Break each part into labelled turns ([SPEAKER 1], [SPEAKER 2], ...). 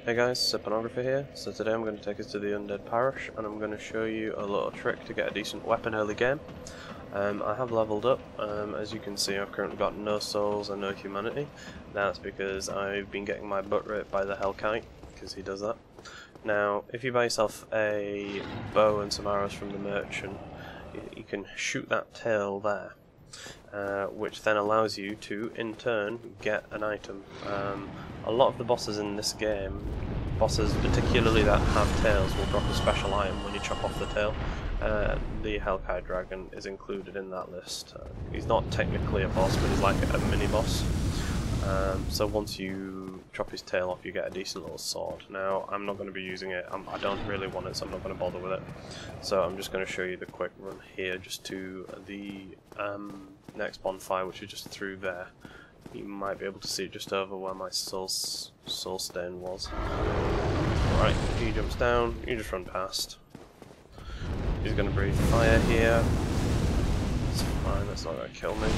[SPEAKER 1] Hey guys, SirPwnography here. So today I'm going to take us to the Undead Parish and I'm going to show you a little trick to get a decent weapon early game. I have leveled up. As you can see, I've currently got no souls and no humanity. That's because I've been getting my butt ripped by the Hellkite, because he does that. Now, if you buy yourself a bow and some arrows from the merchant, you can shoot that tail there. Which then allows you to, in turn, get an item. A lot of the bosses in this game, bosses particularly that have tails, will drop a special item when you chop off the tail. The Hellkite Dragon is included in that list. He's not technically a boss, but he's like a mini-boss. So once you chop his tail off, you get a decent little sword. Now, I'm not going to be using it, I don't really want it, so I'm not going to bother with it. So I'm just going to show you the quick run here, just to the next bonfire, which is just through there. You might be able to see it just over where my soul stain was. Right, he jumps down, you just run past. He's going to breathe fire here. It's fine, that's not going to kill me.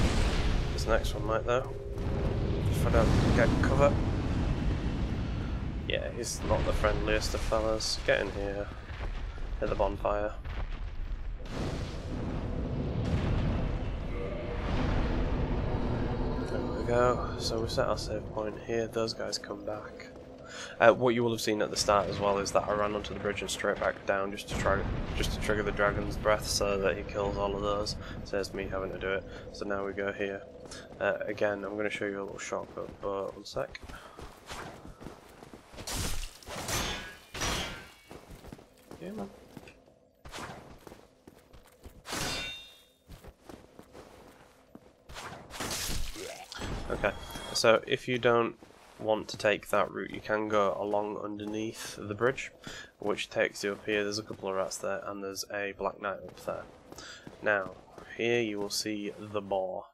[SPEAKER 1] This next one might though. If I don't get cover. Yeah, he's not the friendliest of fellas. Get in here. Hit the bonfire. There we go. So we set our save point here. Those guys come back. What you will have seen at the start as well is that I ran onto the bridge and straight back down just to trigger the dragon's breath so that he kills all of those. Saves me having to do it. So now we go here. Again, I'm going to show you a little shortcut, but one sec. Yeah, man. Okay, so if you don't want to take that route, you can go along underneath the bridge, which takes you up here. There's a couple of rats there, and there's a black knight up there. Now, here you will see the boar.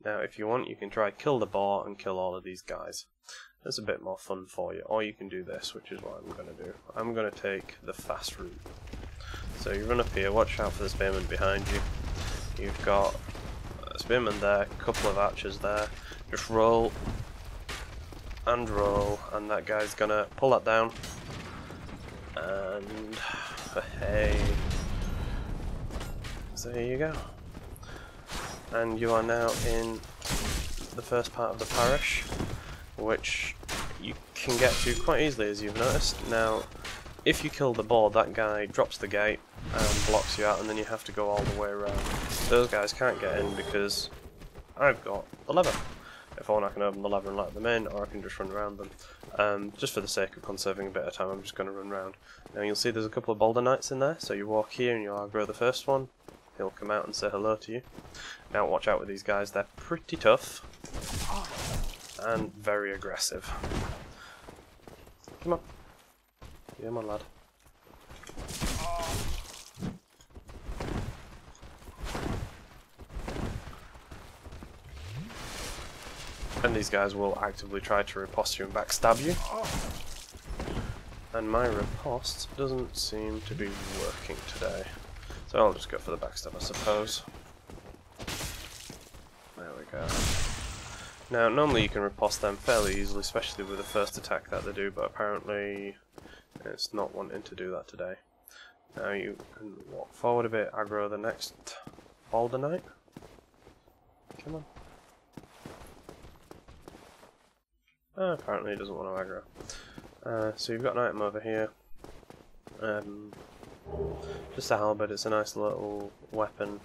[SPEAKER 1] Now, if you want, you can try kill the boar and kill all of these guys. That's a bit more fun for you. Or you can do this, which is what I'm going to do. I'm going to take the fast route. So you run up here, watch out for the spearman behind you. You've got a spearman there, a couple of archers there. Just roll, and that guy's going to pull that down. And hey. So here you go. And you are now in the first part of the parish, which you can get to quite easily, as you've noticed. Now, if you kill the boar, that guy drops the gate and blocks you out, and then you have to go all the way around. Those guys can't get in because I've got the lever. If I want, I can open the lever and let them in, or I can just run around them. Just for the sake of conserving a bit of time, I'm just going to run around. Now you'll see there's a couple of boulder knights in there, so you walk here and you'll aggro the first one. He'll come out and say hello to you. Now watch out with these guys, they're pretty tough and very aggressive. Come on. Yeah, my lad. And these guys will actively try to riposte you and backstab you. And my riposte doesn't seem to be working today. So I'll just go for the backstab, I suppose. There we go. Now, normally you can riposte them fairly easily, especially with the first attack that they do, but apparently it's not wanting to do that today. Now you can walk forward a bit, aggro the next boulder knight. Come on. Apparently he doesn't want to aggro. So you've got an item over here. Just a halberd, it's a nice little weapon.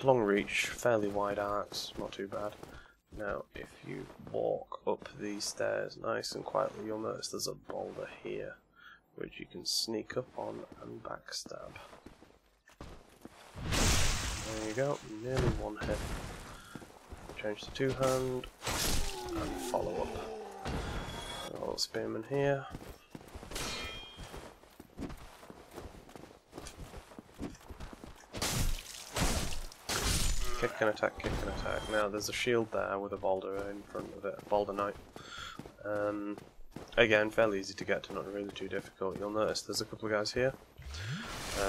[SPEAKER 1] Long reach, fairly wide arcs, not too bad. Now, if you walk up these stairs nice and quietly, you'll notice there's a boulder here, which you can sneak up on and backstab. There you go, nearly one hit. Change to two-hand, and follow up. A little spearman here. Kick and attack, kick and attack. Now there's a shield there with a boulder in front of it, a boulder knight. Again, fairly easy to get to, not really too difficult. You'll notice there's a couple of guys here.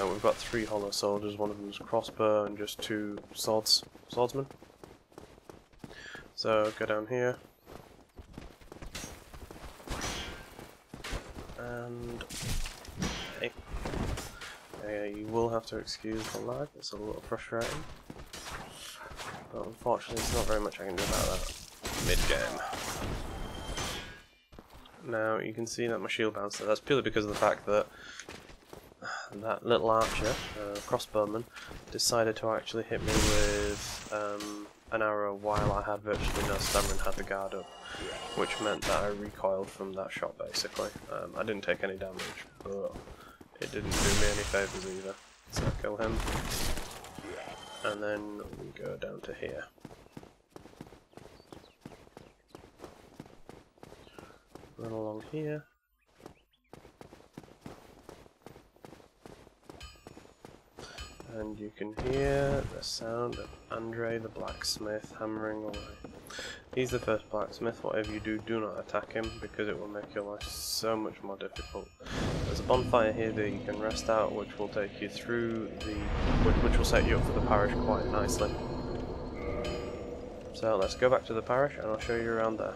[SPEAKER 1] We've got 3 hollow soldiers, one of them's crossbow and just 2 swordsmen. So go down here. and hey. You will have to excuse the lag, it's a little frustrating. But unfortunately there's not very much I can do about that mid-game. Now you can see that my shield bounced there. That's purely because of the fact that that little archer, crossbowman, decided to actually hit me with an arrow while I had virtually no stamina and had the guard up, which meant that I recoiled from that shot basically. I didn't take any damage, but it didn't do me any favours either. So I kill him, and then we go down to here. Run along here. And you can hear the sound of Andre the blacksmith hammering away. He's the first blacksmith. Whatever you do, do not attack him because it will make your life so much more difficult. There's a bonfire here that you can rest out, which will take you through the, which will set you up for the parish quite nicely. So let's go back to the parish and I'll show you around there.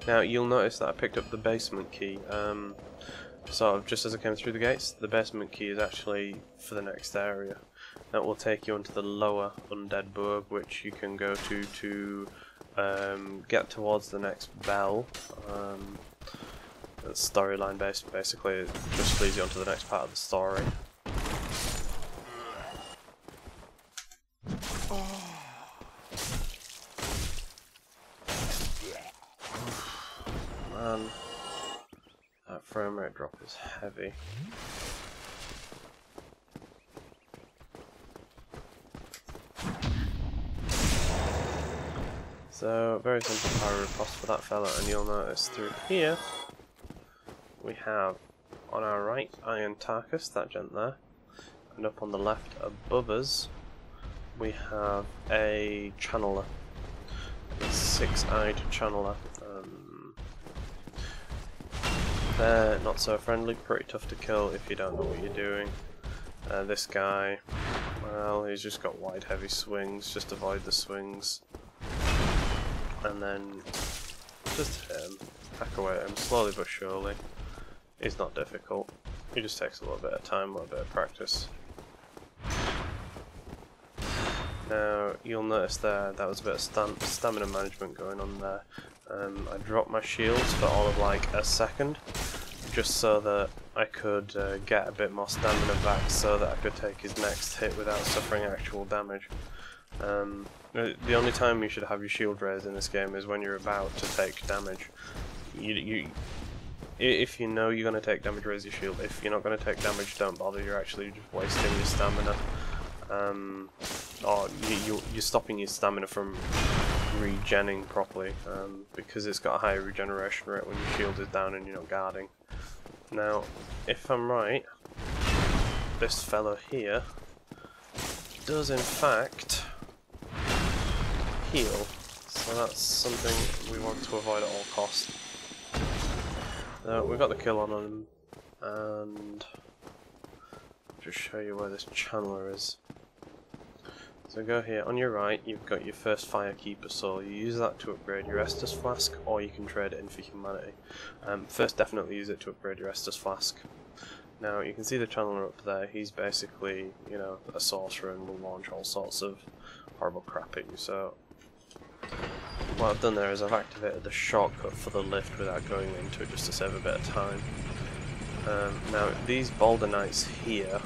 [SPEAKER 1] Now you'll notice that I picked up the basement key. Sort of just as I came through the gates, the basement key is actually for the next area. That will take you onto the lower Undead Burg, which you can go to get towards the next bell. It's storyline based, basically. It just leads you onto the next part of the story. Man, that frame rate drop is heavy. So, very simple power riposte for that fella, and you'll notice through here we have on our right Iron Tarkus, that gent there, and up on the left above us we have a channeler, a six-eyed channeler. They're not so friendly, pretty tough to kill if you don't know what you're doing. This guy, well, he's just got wide heavy swings, just avoid the swings. And then just hack away at him slowly but surely. It's not difficult, it just takes a little bit of time, a little bit of practice. Now you'll notice there that was a bit of stamina management going on there. I dropped my shields for all of like a second, just so that I could get a bit more stamina back so that I could take his next hit without suffering actual damage. The only time you should have your shield raised in this game is when you're about to take damage. If you know you're going to take damage, raise your shield. If you're not going to take damage, don't bother, you're actually just wasting your stamina. Or you're stopping your stamina from regenning properly, because it's got a higher regeneration rate when your shield is down and you're not guarding. Now, if I'm right, this fellow here does in fact heal, so that's something we want to avoid at all costs. We got the kill on him, and I'll just show you where this channeler is. So go here, on your right you've got your first Firekeeper soul. You use that to upgrade your Estus Flask, or you can trade it in for humanity. First definitely use it to upgrade your Estus Flask. Now you can see the channeler up there, he's basically, you know, a sorcerer and will launch all sorts of horrible crap at you. So what I've done there is I've activated the shortcut for the lift without going into it, just to save a bit of time. Now these Boulder Knights here,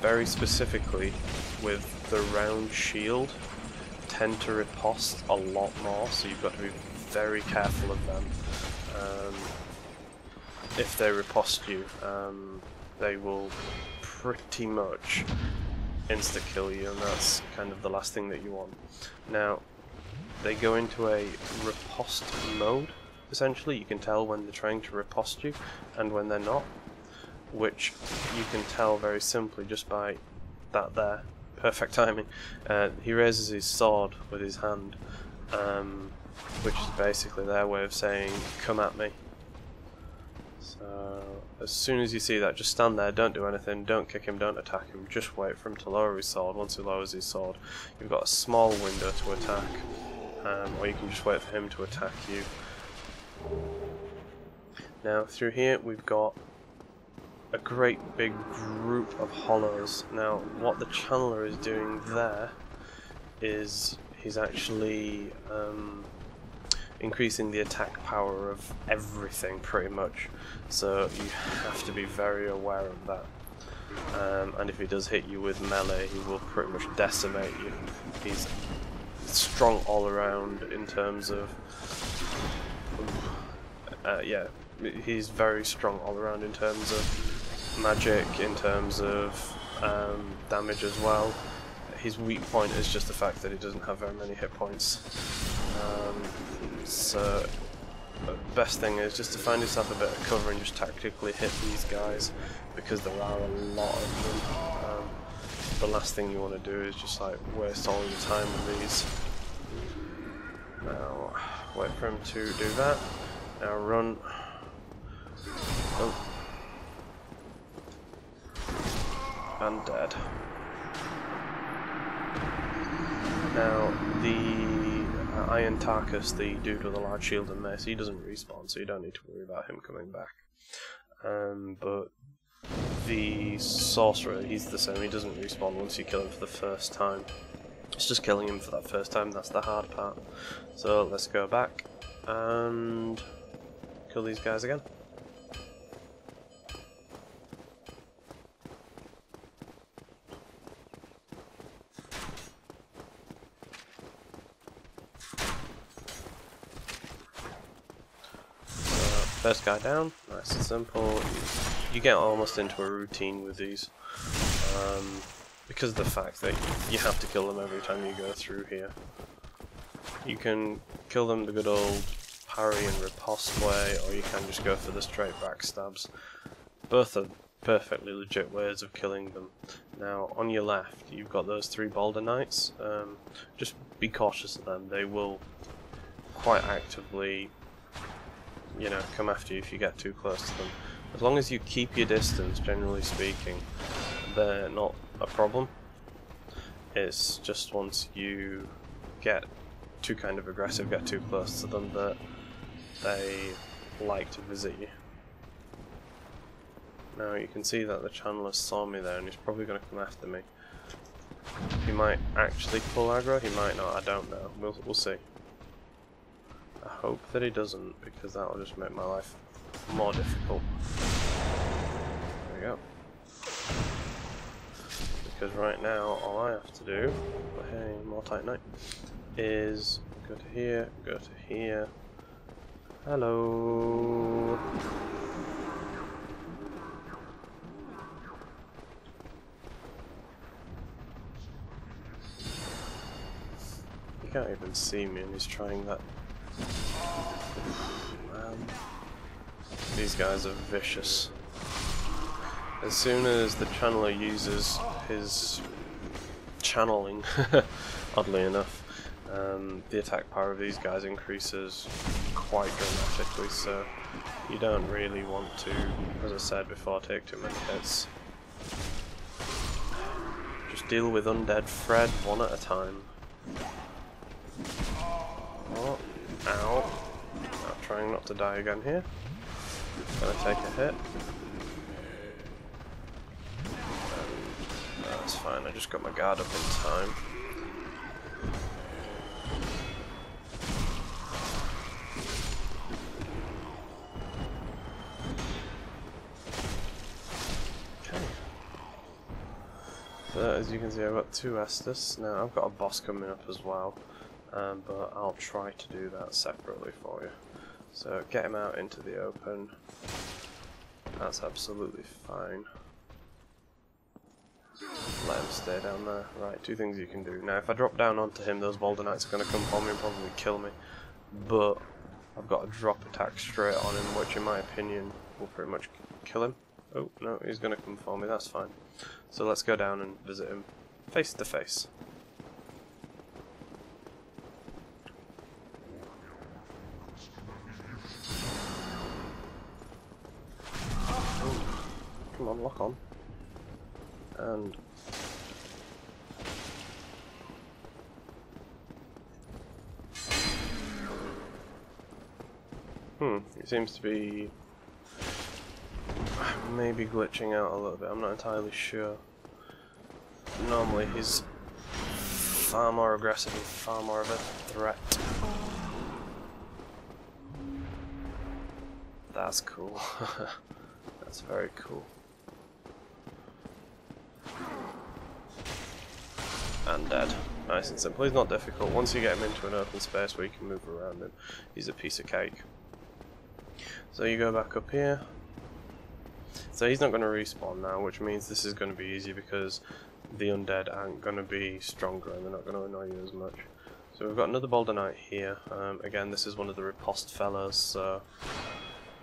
[SPEAKER 1] very specifically with the round shield, tend to riposte a lot more, so you've got to be very careful of them. If they riposte you, they will pretty much insta-kill you, and that's kind of the last thing that you want. Now, they go into a riposte mode, essentially. You can tell when they're trying to riposte you and when they're not, which you can tell very simply just by that there. Perfect timing. He raises his sword with his hand, which is basically their way of saying, come at me. So as soon as you see that, just stand there, don't do anything, don't kick him, don't attack him, just wait for him to lower his sword. Once he lowers his sword, you've got a small window to attack. or you can just wait for him to attack you. Now through here we've got a great big group of hollows. Now what the channeler is doing there is he's actually increasing the attack power of everything pretty much, so you have to be very aware of that. And if he does hit you with melee, he will pretty much decimate you. He's strong all around in terms of yeah, he's very strong all around in terms of magic, in terms of damage as well. His weak point is just the fact that he doesn't have very many hit points. So the best thing is just to find yourself a bit of cover and just tactically hit these guys, because there are a lot of them. The last thing you want to do is just like waste all your time with these. Now wait for him to do that. Now run. Oh. And dead. Now the Iron Tarkus, the dude with a large shield and mace, he doesn't respawn, so you don't need to worry about him coming back. But the Sorcerer, he's the same, he doesn't respawn once you kill him for the first time. It's just killing him for that first time, that's the hard part. So let's go back and kill these guys again. First guy down, nice and simple. You get almost into a routine with these, because of the fact that you have to kill them every time you go through here. You can kill them the good old parry and riposte way, or you can just go for the straight backstabs. Both are perfectly legit ways of killing them. Now on your left you've got those 3 Boulder Knights. Just be cautious of them, they will quite actively, you know, come after you if you get too close to them. As long as you keep your distance, generally speaking, they're not a problem. It's just once you get too kind of aggressive, get too close to them, that they like to visit you. Now you can see that the channeler saw me there and he's probably going to come after me. He might actually pull aggro, he might not, I don't know. We'll see. I hope that he doesn't, because that will just make my life more difficult. There we go. Because right now, all I have to do, hey, more Tight Knight, is go to here, go to here. Hello. He can't even see me, and he's trying that. Man. These guys are vicious. As soon as the channeler uses his channeling, oddly enough, the attack power of these guys increases quite dramatically, so you don't really want to, as I said before, take too many hits. Just deal with Undead Fred one at a time. Oh. Ow. I'm trying not to die again here. Gonna take a hit. That's fine, I just got my guard up in time. Okay. So as you can see, I've got 2 Estus. Now I've got a boss coming up as well. But I'll try to do that separately for you. So get him out into the open. That's absolutely fine. Let him stay down there. Right, 2 things you can do. Now if I drop down onto him, those Boulder Knights are going to come for me and probably kill me. But I've got a drop attack straight on him, which in my opinion will pretty much kill him. Oh, no, he's going to come for me, that's fine. So let's go down and visit him face to face. Come on, lock on. And He seems to be maybe glitching out a little bit, I'm not entirely sure. Normally he's far more aggressive and far more of a threat. That's cool. That's very cool. And dead. Nice and simple. He's not difficult. Once you get him into an open space where you can move around him, he's a piece of cake. So you go back up here. So he's not going to respawn now, which means this is going to be easy because the undead aren't going to be stronger and they're not going to annoy you as much. So we've got another Boulder Knight here. Again, this is one of the riposte fellows, so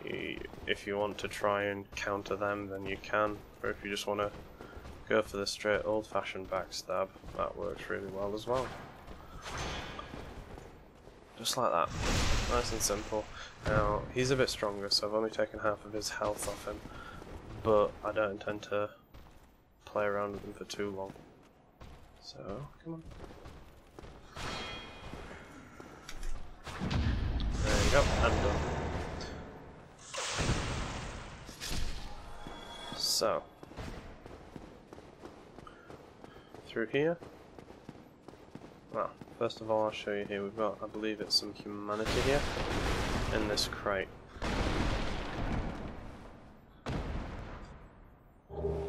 [SPEAKER 1] if you want to try and counter them, then you can. Or if you just want to go for the straight old-fashioned backstab, that works really well as well. Just like that. Nice and simple. Now, he's a bit stronger, so I've only taken half of his health off him, but I don't intend to play around with him for too long. So, come on. There you go, and done. So, through here. Well, first of all I'll show you here, we've got, I believe it's some humanity here, in this crate.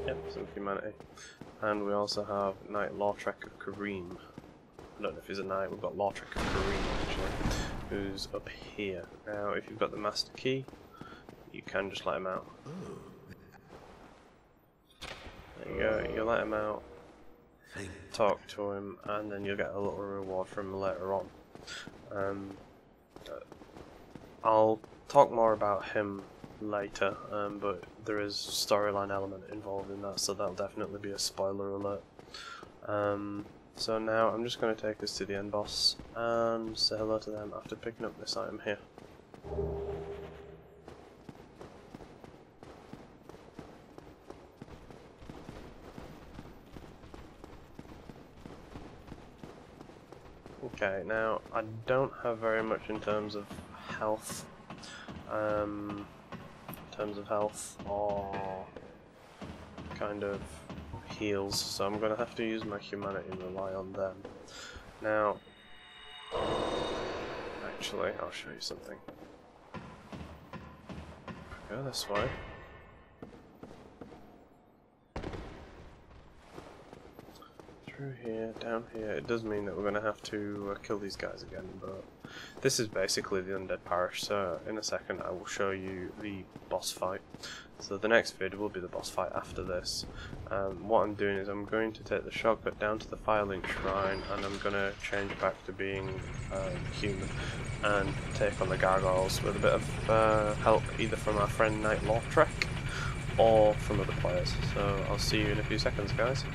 [SPEAKER 1] Yep, some humanity. And we also have Knight Lautrec of Kareem. I don't know if he's a knight, we've got Lautrec of Kareem actually, who's up here. Now, if you've got the master key, you can just let him out. There you go, you let him out, talk to him, and then you'll get a little reward from him later on. I'll talk more about him later, but there is storyline element involved in that, so that'll definitely be a spoiler alert. So now I'm just going to take us to the end boss and say hello to them after picking up this item here. Okay, now I don't have very much in terms of health, or kind of heals, so I'm going to have to use my humanity and rely on them. Now, actually, I'll show you something. Go this way. Through here, down here. It does mean that we're going to have to kill these guys again, but this is basically the Undead Parish, so in a second I will show you the boss fight. So the next vid will be the boss fight after this. What I'm doing is I'm going to take the shortcut down to the Firelink Shrine, and I'm going to change back to being human and take on the gargoyles with a bit of help either from our friend Knight Lautrec or from other players. So I'll see you in a few seconds, guys.